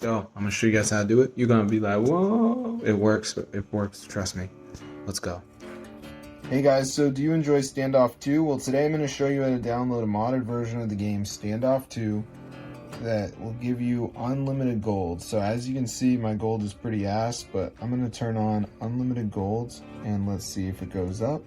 go. I'm gonna show you guys how to do it. You're gonna be like, whoa, it works, trust me. Let's go. Hey guys, so do you enjoy Standoff 2? Well, today I'm going to show you how to download a modded version of the game Standoff 2 that will give you unlimited gold. So as you can see, my gold is pretty ass, but I'm going to turn on unlimited golds and let's see if it goes up.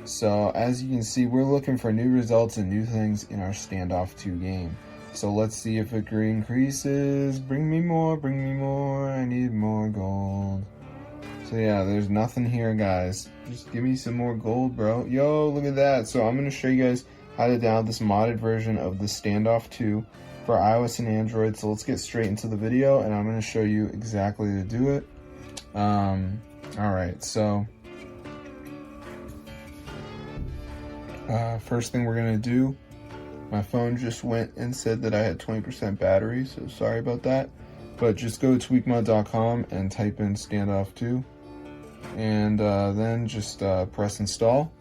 So as you can see, we're looking for new results and new things in our Standoff 2 game. So let's see if it increases. Bring me more, I need more gold. So yeah, there's nothing here, guys. Just give me some more gold, bro. Yo, look at that. So I'm going to show you guys how to download this modded version of the Standoff 2 for iOS and Android. So let's get straight into the video, and I'm going to show you exactly how to do it. Alright, so first thing we're going to do, my phone just went and said that I had 20% battery, so sorry about that. But just go to tweakmod.com and type in Standoff 2. And then just press install.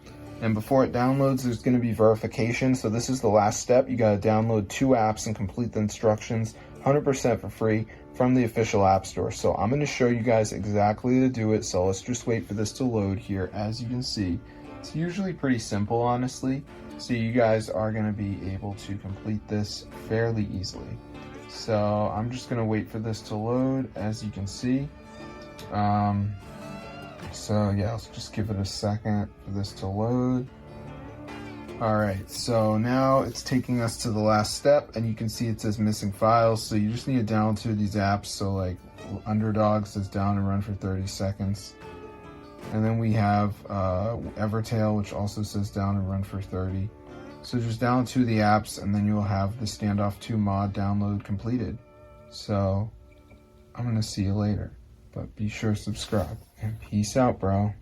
And before it downloads, there's going to be verification. So this is the last step. You got to download 2 apps and complete the instructions 100% for free from the official app store. So I'm going to show you guys exactly how to do it. So let's just wait for this to load here. As you can see, it's usually pretty simple, honestly. So you guys are going to be able to complete this fairly easily. So I'm just going to wait for this to load, as you can see. So yeah, let's just give it a second for this to load. Alright, so now it's taking us to the last step, and you can see it says missing files. So you just need to download 2 of these apps. So like Underdog says down and run for 30 seconds. And then we have Evertail, which also says down and run for 30. So just download 2 of the apps, and then you'll have the Standoff 2 mod download completed. So I'm going to see you later. But be sure to subscribe. And peace out, bro.